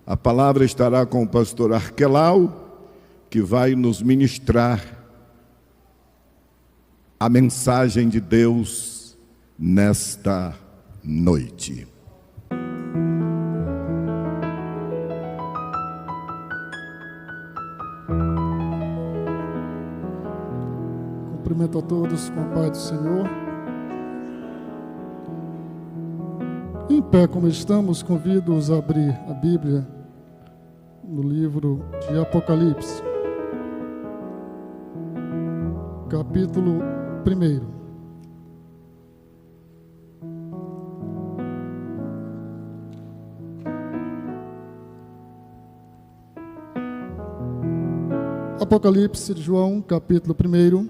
A palavra estará com o pastor Arquelau, que vai nos ministrar a mensagem de Deus nesta noite. Cumprimento a todos com a paz do Senhor. Em pé como estamos, convido-os a abrir a Bíblia no livro de Apocalipse, capítulo 1. Apocalipse de João, capítulo 1,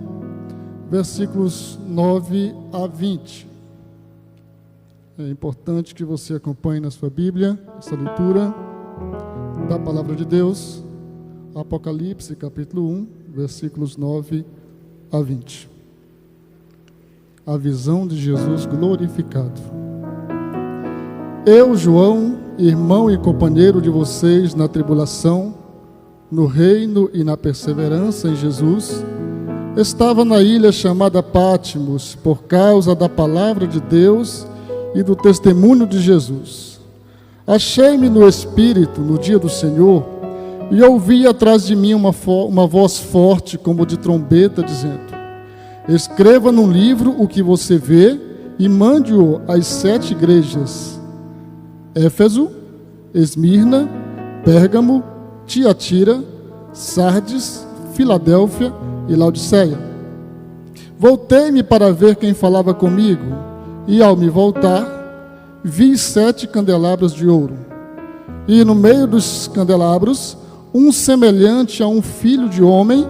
versículos 9 a 20. É importante que você acompanhe na sua Bíblia essa leitura da Palavra de Deus. Apocalipse, capítulo 1, versículos 9 a 20. A visão de Jesus glorificado. Eu, João, irmão e companheiro de vocês na tribulação, no reino e na perseverança em Jesus, estava na ilha chamada Pátimos por causa da palavra de Deus e do testemunho de Jesus. Achei-me no Espírito no dia do Senhor e ouvi atrás de mim uma voz forte como de trombeta dizendo: escreva num livro o que você vê e mande-o às 7 igrejas: Éfeso, Esmirna, Pérgamo, Tiatira, Sardes, Filadélfia e Laodiceia. Voltei-me para ver quem falava comigo, e ao me voltar, vi 7 candelabros de ouro, e no meio dos candelabros, um semelhante a um filho de homem,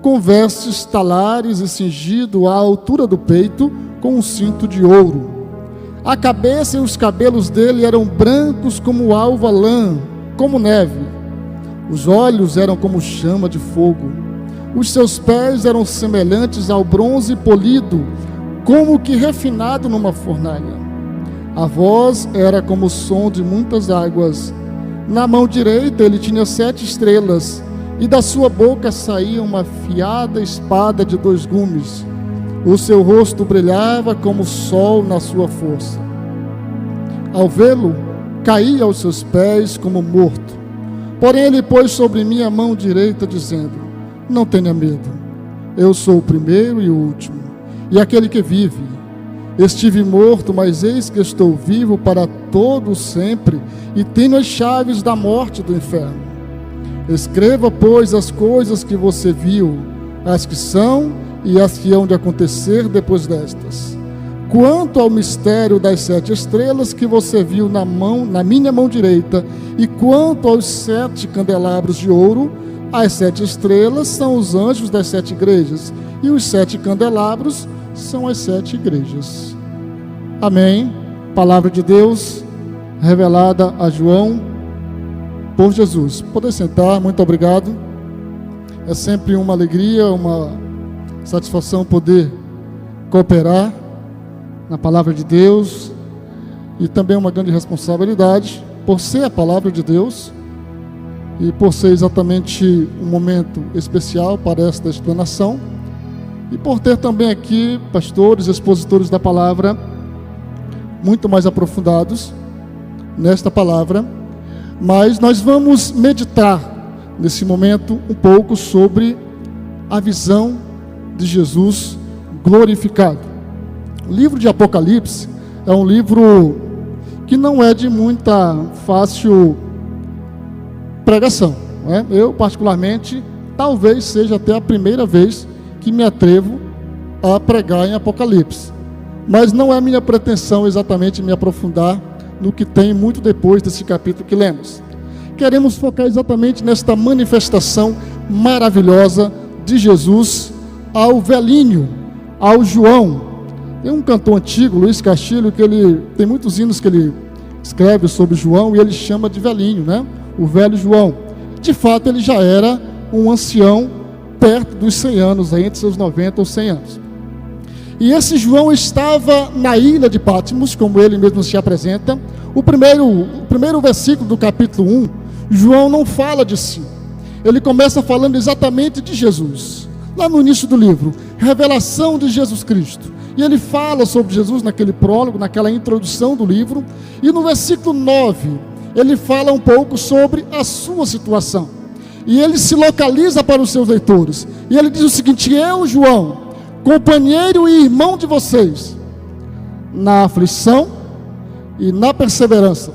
com vestes talares e cingido à altura do peito, com um cinto de ouro. A cabeça e os cabelos dele eram brancos como alva lã, como neve. Os olhos eram como chama de fogo. Os seus pés eram semelhantes ao bronze polido, como que refinado numa fornalha. A voz era como o som de muitas águas. Na mão direita ele tinha 7 estrelas, e da sua boca saía uma afiada espada de 2 gumes. O seu rosto brilhava como o sol na sua força. Ao vê-lo, caí aos seus pés como morto. Porém ele pôs sobre mim a mão direita, dizendo: não tenha medo, eu sou o primeiro e o último, e aquele que vive. Estive morto, mas eis que estou vivo para todo sempre, e tenho as chaves da morte e do inferno. Escreva, pois, as coisas que você viu, as que são e as que hão de acontecer depois destas. Quanto ao mistério das 7 estrelas que você viu na minha mão direita, e quanto aos 7 candelabros de ouro, as 7 estrelas são os anjos das 7 igrejas, e os 7 candelabros são as 7 igrejas. Amém. Palavra de Deus revelada a João por Jesus. Pode sentar, muito obrigado. É sempre uma alegria, uma satisfação poder cooperar na palavra de Deus, e também uma grande responsabilidade por ser a palavra de Deus e por ser exatamente um momento especial para esta explanação, e por ter também aqui pastores, expositores da palavra muito mais aprofundados nesta palavra. Mas nós vamos meditar nesse momento um pouco sobre a visão de Jesus glorificado. O livro de Apocalipse é um livro que não é de muita fácil pregação, não é? Eu, particularmente, talvez seja até a primeira vez que me atrevo a pregar em Apocalipse. Mas não é minha pretensão exatamente me aprofundar no que tem muito depois desse capítulo que lemos. Queremos focar exatamente nesta manifestação maravilhosa de Jesus ao velhinho, ao João. Tem um cantor antigo, Luiz Castilho, que ele tem muitos hinos que ele escreve sobre João, e ele chama de velhinho, né? O velho João. De fato, ele já era um ancião perto dos 100 anos, aí, entre seus 90 ou 100 anos. E esse João estava na ilha de Pátimos, como ele mesmo se apresenta. O primeiro versículo do capítulo 1 João não fala de si. Ele começa falando exatamente de Jesus. Lá no início do livro, revelação de Jesus Cristo. E ele fala sobre Jesus naquele prólogo, naquela introdução do livro. E no versículo 9, ele fala um pouco sobre a sua situação. E ele se localiza para os seus leitores. E ele diz o seguinte: eu, João, companheiro e irmão de vocês, na aflição e na perseverança,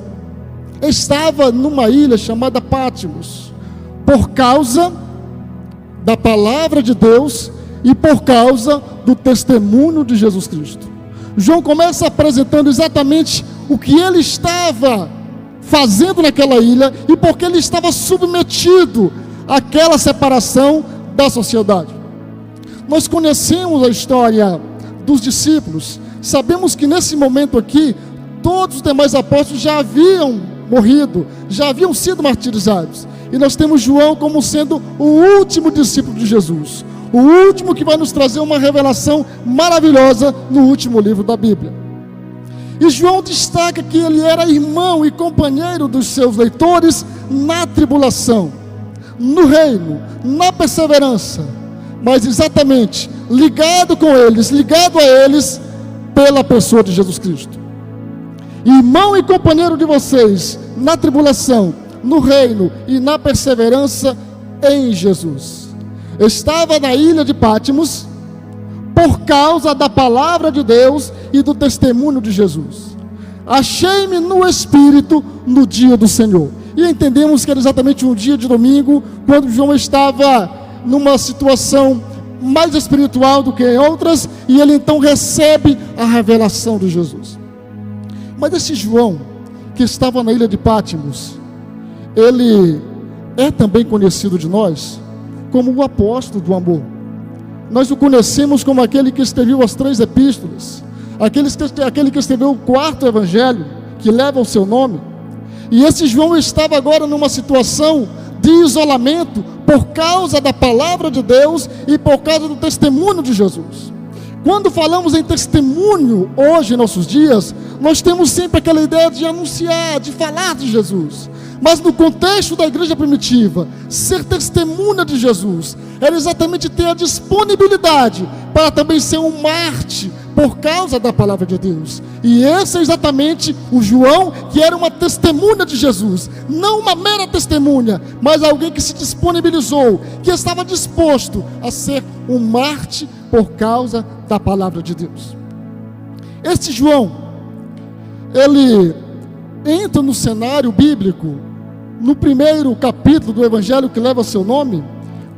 estava numa ilha chamada Pátimos, por causa da palavra de Deus e por causa do testemunho de Jesus Cristo. João começa apresentando exatamente o que ele estava fazendo naquela ilha e porque ele estava submetido àquela separação da sociedade. Nós conhecemos a história dos discípulos, sabemos que nesse momento aqui, todos os demais apóstolos já haviam morrido, já haviam sido martirizados. E nós temos João como sendo o último discípulo de Jesus, o último que vai nos trazer uma revelação maravilhosa no último livro da Bíblia. E João destaca que ele era irmão e companheiro dos seus leitores na tribulação, no reino, na perseverança, mas exatamente ligado com eles, ligado a eles pela pessoa de Jesus Cristo. Irmão e companheiro de vocês na tribulação, no reino e na perseverança em Jesus. Estava na ilha de Pátimos por causa da palavra de Deus e do testemunho de Jesus. Achei-me no Espírito no dia do Senhor. E entendemos que era exatamente um dia de domingo, quando João estava numa situação mais espiritual do que em outras, e ele então recebe a revelação de Jesus. Mas esse João, que estava na ilha de Pátimos, ele é também conhecido de nós como o apóstolo do amor. Nós o conhecemos como aquele que escreveu as 3 epístolas, aquele que escreveu o 4º evangelho, que leva o seu nome. E esse João estava agora numa situação de isolamento por causa da palavra de Deus e por causa do testemunho de Jesus. Quando falamos em testemunho hoje em nossos dias, nós temos sempre aquela ideia de anunciar, de falar de Jesus. Mas no contexto da igreja primitiva, ser testemunha de Jesus era exatamente ter a disponibilidade para também ser um mártir por causa da palavra de Deus. E esse é exatamente o João, que era uma testemunha de Jesus, não uma mera testemunha, mas alguém que se disponibilizou, que estava disposto a ser um mártir por causa da palavra de Deus. Este João, ele entra no cenário bíblico no primeiro capítulo do evangelho que leva seu nome,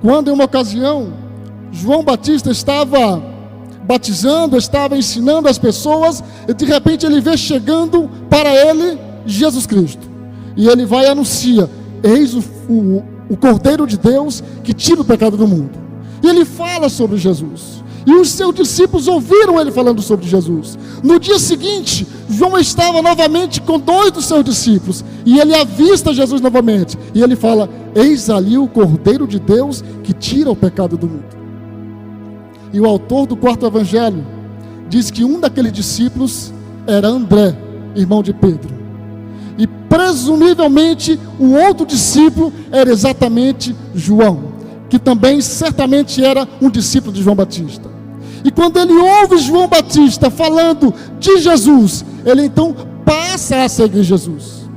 quando em uma ocasião João Batista estava batizando, estava ensinando as pessoas, e de repente ele vê chegando para ele Jesus Cristo, e ele vai e anuncia: eis o Cordeiro de Deus que tira o pecado do mundo. E ele fala sobre Jesus, e os seus discípulos ouviram ele falando sobre Jesus. No dia seguinte, João estava novamente com 2 dos seus discípulos, e ele avista Jesus novamente, e ele fala: eis ali o Cordeiro de Deus que tira o pecado do mundo. E o autor do 4º evangelho diz que um daqueles discípulos era André, irmão de Pedro, e presumivelmente o outro discípulo era exatamente João, que também certamente era um discípulo de João Batista. E quando ele ouve João Batista falando de Jesus, ele então passa a seguir Jesus.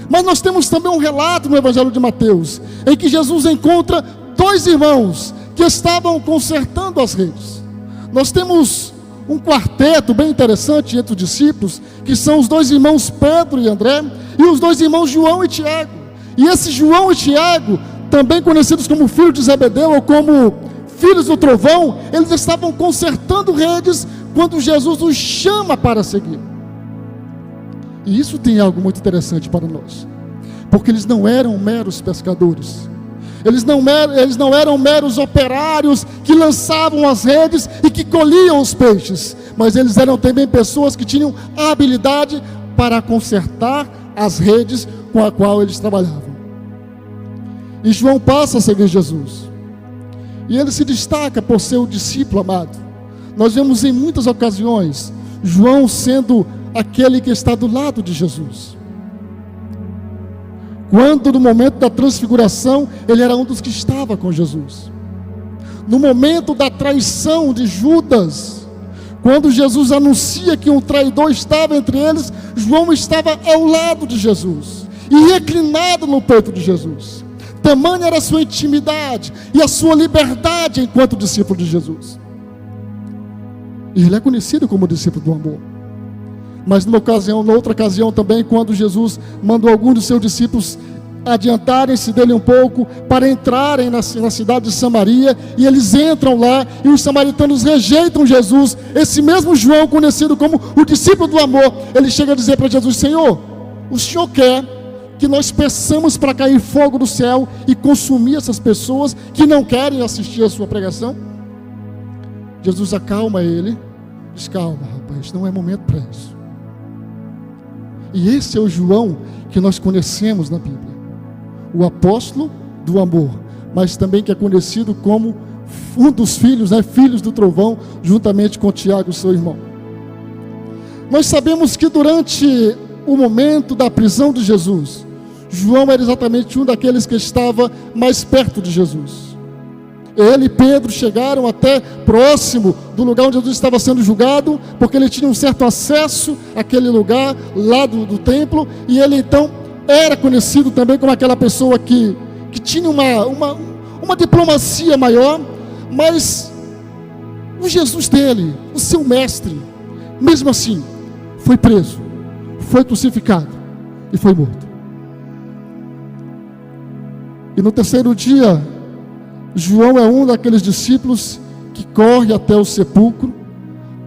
Mas nós temos também um relato no evangelho de Mateus, em que Jesus encontra 2 irmãos que estavam consertando as redes. Nós temos um quarteto bem interessante entre os discípulos, que são os 2 irmãos Pedro e André, e os 2 irmãos João e Tiago. E esses João e Tiago, também conhecidos como filhos de Zebedeu ou como filhos do trovão, eles estavam consertando redes quando Jesus os chama para seguir. E isso tem algo muito interessante para nós, porque eles não eram meros pescadores, eles não eram meros operários que lançavam as redes e que colhiam os peixes, mas eles eram também pessoas que tinham a habilidade para consertar as redes com a qual eles trabalhavam. E João passa a seguir Jesus, e ele se destaca por ser o discípulo amado. Nós vemos em muitas ocasiões João sendo aquele que está do lado de Jesus. Quando no momento da transfiguração, ele era um dos que estava com Jesus. No momento da traição de Judas, quando Jesus anuncia que um traidor estava entre eles, João estava ao lado de Jesus e reclinado no peito de Jesus. Tamanha era a sua intimidade e a sua liberdade enquanto discípulo de Jesus. E ele é conhecido como discípulo do amor. Mas na outra ocasião também, quando Jesus mandou alguns dos seus discípulos adiantarem-se dele um pouco para entrarem na cidade de Samaria, e eles entram lá e os samaritanos rejeitam Jesus. Esse mesmo João, conhecido como o discípulo do amor, ele chega a dizer para Jesus: Senhor, o Senhor quer que nós peçamos para cair fogo do céu e consumir essas pessoas que não querem assistir a sua pregação? Jesus acalma ele, diz: calma, rapaz, não é momento para isso. E esse é o João que nós conhecemos na Bíblia, o apóstolo do amor, mas também que é conhecido como um dos filhos, filhos do trovão, juntamente com Tiago, seu irmão. Nós sabemos que durante o momento da prisão de Jesus, João era exatamente um daqueles que estava mais perto de Jesus. Ele e Pedro chegaram até próximo do lugar onde Jesus estava sendo julgado, porque ele tinha um certo acesso àquele lugar lá do templo, e ele então era conhecido também como aquela pessoa que tinha uma diplomacia maior. Mas o Jesus dele, o seu mestre, mesmo assim, foi preso, foi crucificado e foi morto. E no terceiro dia, João é um daqueles discípulos que corre até o sepulcro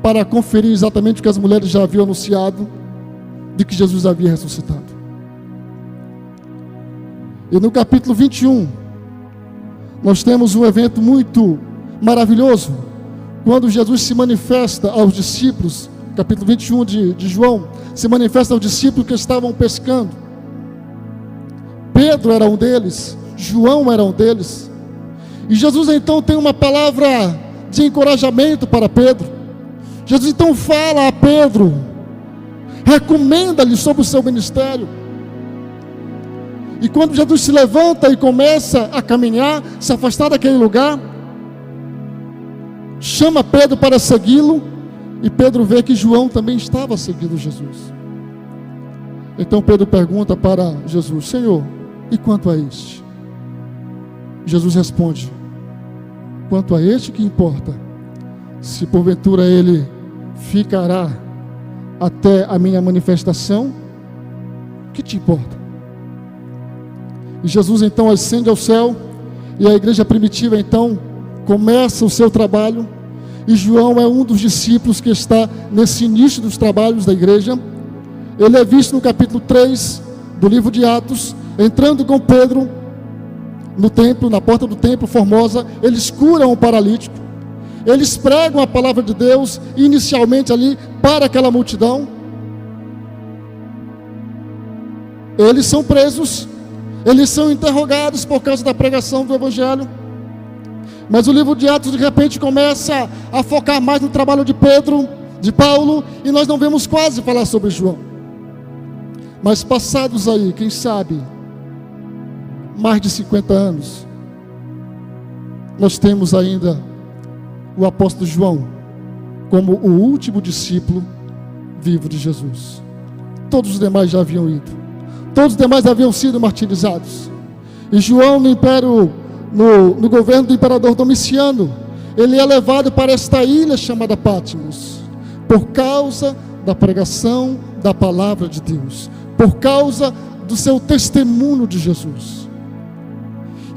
para conferir exatamente o que as mulheres já haviam anunciado, de que Jesus havia ressuscitado. E no capítulo 21, nós temos um evento muito maravilhoso, quando Jesus se manifesta aos discípulos. Capítulo 21 de João, se manifesta aos discípulos que estavam pescando. Pedro era um deles, João era um deles. E Jesus então tem uma palavra de encorajamento para Pedro. Jesus então fala a Pedro, recomenda-lhe sobre o seu ministério. E quando Jesus se levanta e começa a caminhar, se afastar daquele lugar, chama Pedro para segui-lo, e Pedro vê que João também estava seguindo Jesus. Então Pedro pergunta para Jesus: Senhor, e quanto a este? Jesus responde: quanto a este, que importa? Se porventura ele ficará até a minha manifestação, que te importa? E Jesus então ascende ao céu, e a igreja primitiva então começa o seu trabalho, e João é um dos discípulos que está nesse início dos trabalhos da igreja. Ele é visto no capítulo 3 do livro de Atos, entrando com Pedro no templo, na porta do templo Formosa. Eles curam o paralítico, eles pregam a palavra de Deus inicialmente ali para aquela multidão. Eles são presos, eles são interrogados por causa da pregação do evangelho. Mas o livro de Atos de repente começa a focar mais no trabalho de Pedro, de Paulo, e nós não vemos quase falar sobre João. Mas passados aí, quem sabe, mais de 50 anos, nós temos ainda o apóstolo João como o último discípulo vivo de Jesus. Todos os demais já haviam ido, todos os demais haviam sido martirizados. E João, no governo do imperador Domiciano, ele é levado para esta ilha chamada Patmos, por causa da pregação da palavra de Deus, por causa do seu testemunho de Jesus.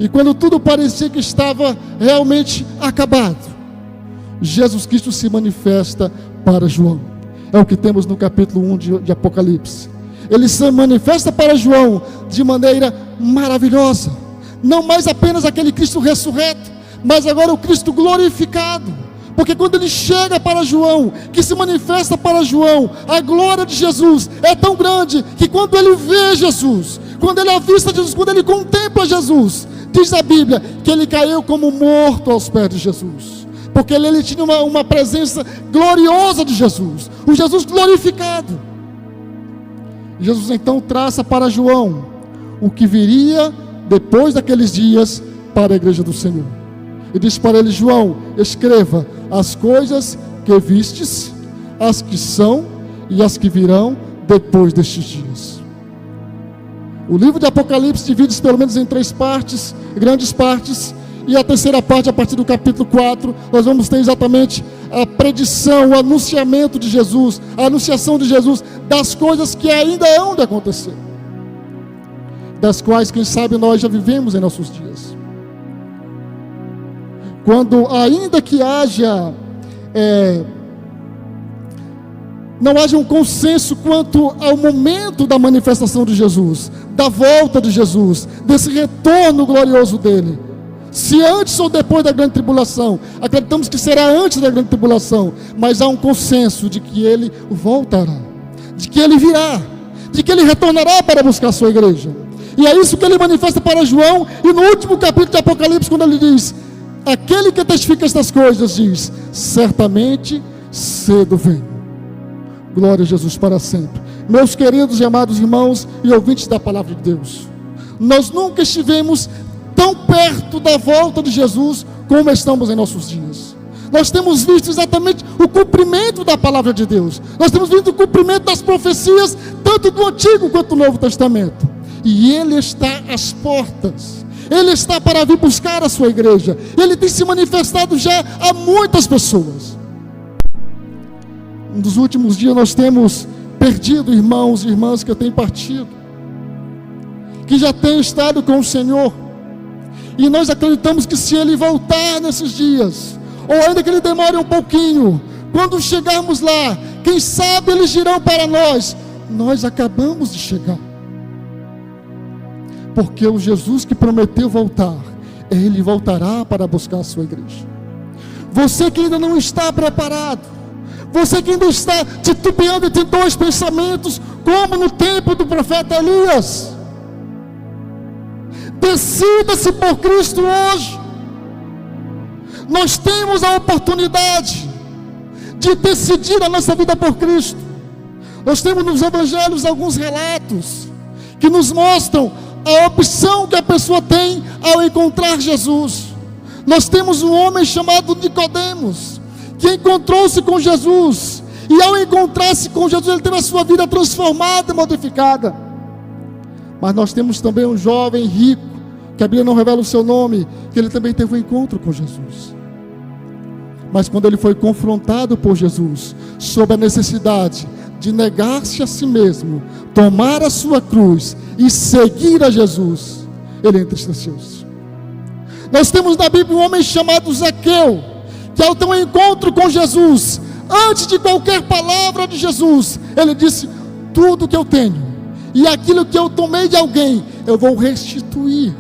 E quando tudo parecia que estava realmente acabado, Jesus Cristo se manifesta para João. É o que temos no capítulo 1 de Apocalipse. Ele se manifesta para João de maneira maravilhosa. Não mais apenas aquele Cristo ressurreto, mas agora o Cristo glorificado. Porque quando ele chega para João, que se manifesta para João, a glória de Jesus é tão grande, que quando ele vê Jesus, quando ele avista Jesus, quando ele contempla Jesus, diz a Bíblia que ele caiu como morto aos pés de Jesus, porque ele tinha uma presença gloriosa de Jesus, o Jesus glorificado. Jesus então traça para João o que viria depois daqueles dias para a igreja do Senhor. E disse para ele: João, escreva as coisas que vistes, as que são e as que virão depois destes dias. O livro de Apocalipse divide-se pelo menos em 3 partes, grandes partes, e a terceira parte, a partir do capítulo 4, nós vamos ter exatamente a predição, o anunciamento de Jesus, a anunciação de Jesus das coisas que ainda hão de acontecer, das quais, quem sabe, nós já vivemos em nossos dias. Quando, ainda que não haja um consenso quanto ao momento da manifestação de Jesus, da volta de Jesus, desse retorno glorioso dele, se antes ou depois da grande tribulação, acreditamos que será antes da grande tribulação, mas há um consenso de que ele voltará, de que ele virá, de que ele retornará para buscar a sua igreja. E é isso que ele manifesta para João, e no último capítulo de Apocalipse, quando ele diz: aquele que testifica estas coisas diz: certamente cedo vem. Glória a Jesus para sempre. Meus queridos e amados irmãos e ouvintes da palavra de Deus, nós nunca estivemos tão perto da volta de Jesus como estamos em nossos dias. Nós temos visto exatamente o cumprimento da palavra de Deus. Nós temos visto o cumprimento das profecias, tanto do Antigo quanto do Novo Testamento. E Ele está às portas. Ele está para vir buscar a sua igreja. Ele tem se manifestado já a muitas pessoas. Nos últimos dias nós temos perdido irmãos e irmãs que têm partido, que já têm estado com o Senhor. E nós acreditamos que se Ele voltar nesses dias, ou ainda que Ele demore um pouquinho, quando chegarmos lá, quem sabe eles dirão para nós: nós acabamos de chegar. Porque o Jesus que prometeu voltar, Ele voltará para buscar a sua igreja. Você que ainda não está preparado, você que ainda está titubeando entre 2 pensamentos, como no tempo do profeta Elias, decida-se por Cristo hoje. Nós temos a oportunidade de decidir a nossa vida por Cristo. Nós temos nos evangelhos alguns relatos que nos mostram a opção que a pessoa tem ao encontrar Jesus. Nós temos um homem chamado Nicodemos, que encontrou-se com Jesus, e ao encontrar-se com Jesus, ele teve a sua vida transformada e modificada. Mas nós temos também um jovem rico, que a Bíblia não revela o seu nome, que ele também teve um encontro com Jesus. Mas quando ele foi confrontado por Jesus sobre a necessidade de negar-se a si mesmo, tomar a sua cruz e seguir a Jesus, ele entristeceu-se. Nós temos na Bíblia um homem chamado Zaqueu, que ao ter um encontro com Jesus, antes de qualquer palavra de Jesus, ele disse: tudo que eu tenho e aquilo que eu tomei de alguém, eu vou restituir.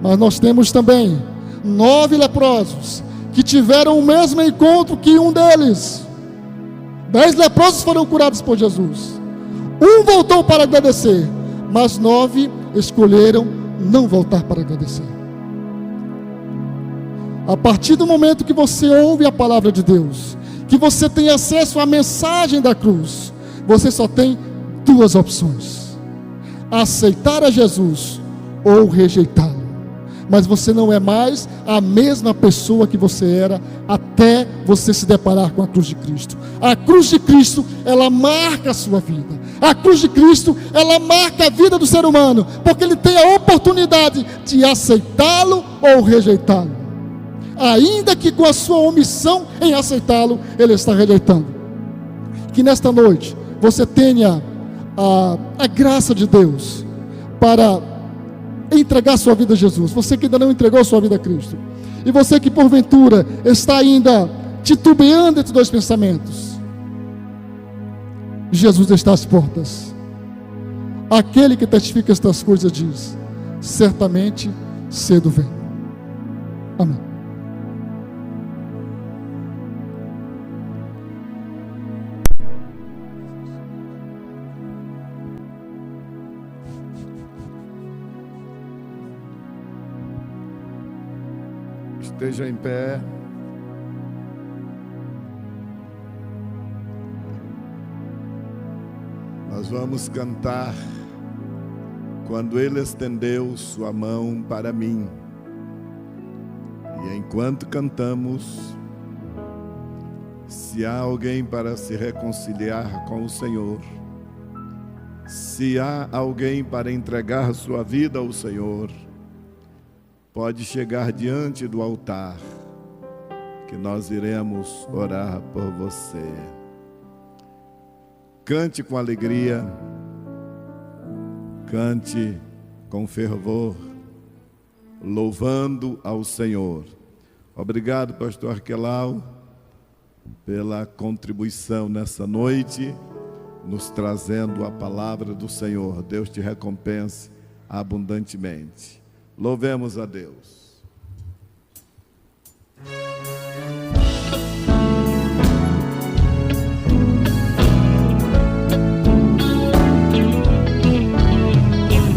Mas nós temos também 9 leprosos que tiveram o mesmo encontro que um deles. 10 leprosos foram curados por Jesus. Um voltou para agradecer, mas 9 escolheram não voltar para agradecer. A partir do momento que você ouve a palavra de Deus, que você tem acesso à mensagem da cruz, você só tem 2 opções: aceitar a Jesus ou rejeitá-lo. Mas você não é mais a mesma pessoa que você era até você se deparar com a cruz de Cristo. A cruz de Cristo, ela marca a sua vida. A cruz de Cristo, ela marca a vida do ser humano, porque ele tem a oportunidade de aceitá-lo ou rejeitá-lo. Ainda que com a sua omissão em aceitá-lo, ele está rejeitando. Que nesta noite você tenha a graça de Deus para entregar sua vida a Jesus. Você que ainda não entregou sua vida a Cristo, e você que porventura está ainda titubeando entre 2 pensamentos, Jesus está às portas. Aquele que testifica estas coisas diz: certamente cedo vem. Amém. Esteja em pé. Nós vamos cantar quando Ele estendeu sua mão para mim. E enquanto cantamos, se há alguém para se reconciliar com o Senhor, se há alguém para entregar sua vida ao Senhor, pode chegar diante do altar, que nós iremos orar por você. Cante com alegria, cante com fervor, louvando ao Senhor. Obrigado, pastor Arquelau, pela contribuição nessa noite, nos trazendo a palavra do Senhor. Deus te recompense abundantemente. Louvemos a Deus.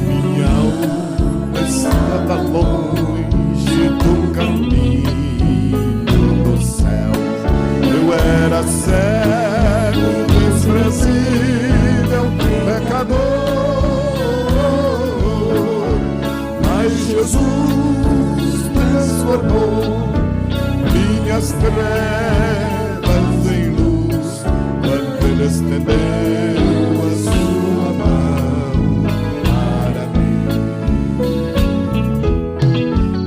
Minha alma estava longe do caminho do céu. Eu era cego, desprezível, pecador, mas Jesus transformou minhas trevas em luz, quando Ele estendeu a sua mão para mim.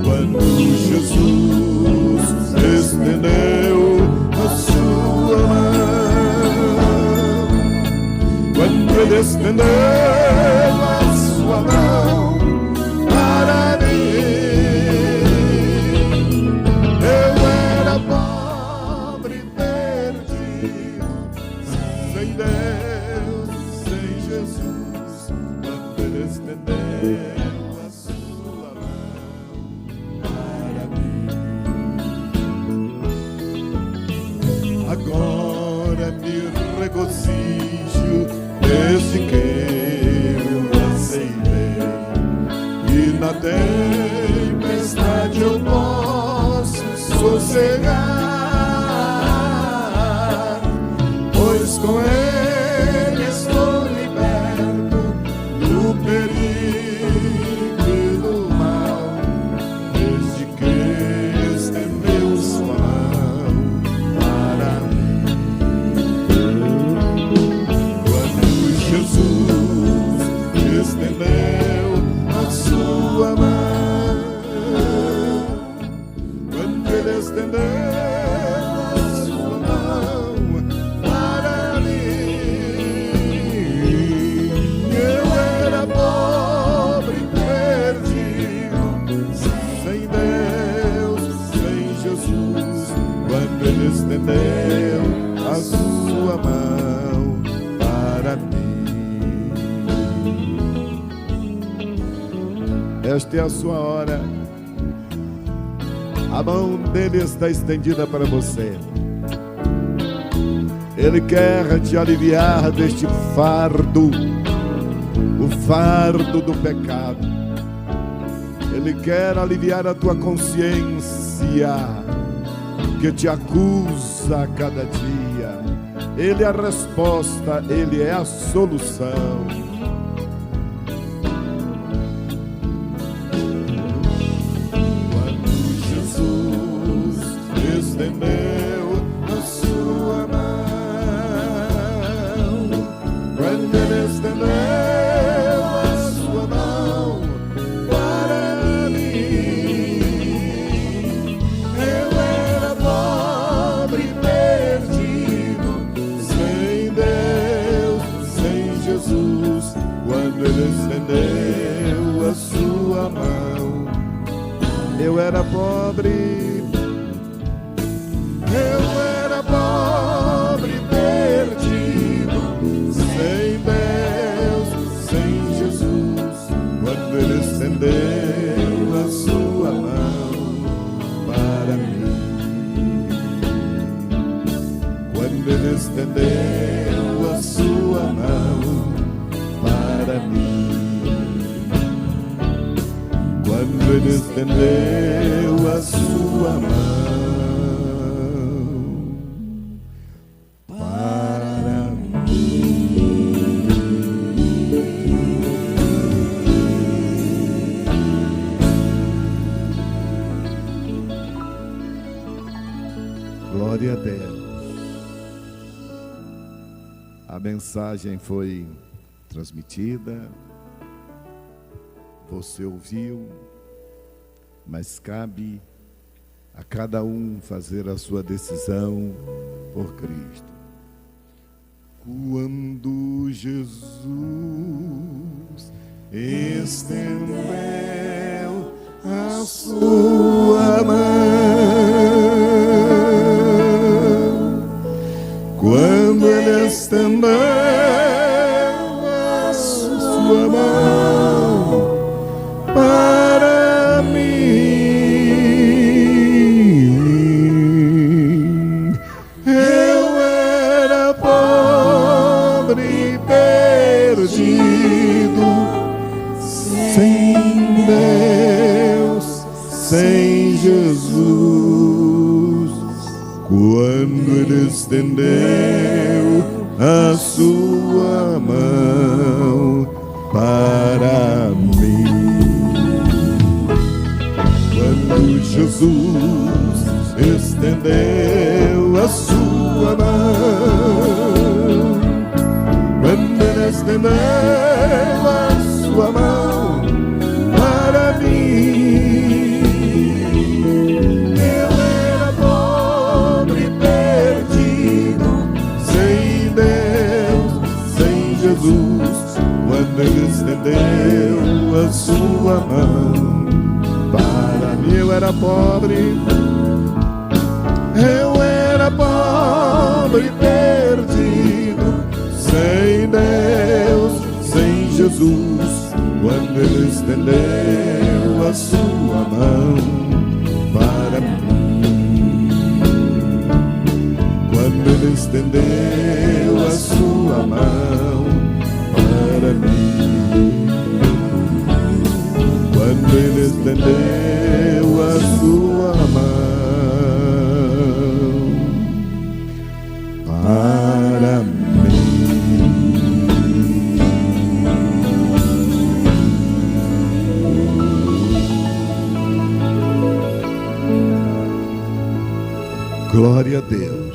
Quando Jesus estendeu a sua mão, quando Ele estendeu a sua mão para mim, eu era pobre, perdido, sem Deus, sem Jesus, quando Ele estendeu a sua mão para mim. Agora me regozijo desde que eu aceitei, e na tempestade eu posso sossegar, pois com Ele estou liberto do perigo e do mal, desde que estendeu sua mão para mim. Quando Jesus estendeu a sua mão, quando Ele estendeu a sua mão para mim, eu era pobre, perdido, sem Deus, sem Jesus, quando Ele estendeu a sua mão para mim. Esta é a sua hora. A mão dele está estendida para você. Ele quer te aliviar deste fardo, o fardo do pecado. Ele quer aliviar a tua consciência, que te acusa a cada dia. Ele é a resposta, Ele é a solução. Estendeu a sua mão, quando Ele estendeu a sua mão para mim, eu era pobre, perdido, sem Deus, sem Jesus, quando Ele estendeu a sua mão, Eu era pobre, eu era pobre, perdido, sem Deus, sem Jesus, quando Ele estendeu a sua mão para mim. Quando Ele estendeu a sua mão para mim. Quando Ele estendeu a sua mão para mim. Glória a Deus. A mensagem foi transmitida, você ouviu, mas cabe a cada um fazer a sua decisão por Cristo. Quando Jesus estendeu a sua mão, quando Ele estendeu a sua mão para mim, eu era pobre e perdido, sem Deus, sem Jesus. Quando Ele estendeu a sua mão para mim, quando Jesus estendeu a sua mão, quando Ele estendeu a sua mão para mim, eu era pobre e perdido, sem Deus, sem Jesus. Quando Ele estendeu a sua mão para mim, eu era pobre e perdido, sem Deus, sem Jesus. Quando Ele estendeu a sua mão para mim, quando Ele estendeu a sua mão para mim, quando Ele estendeu a sua mão para mim. Glória a Deus.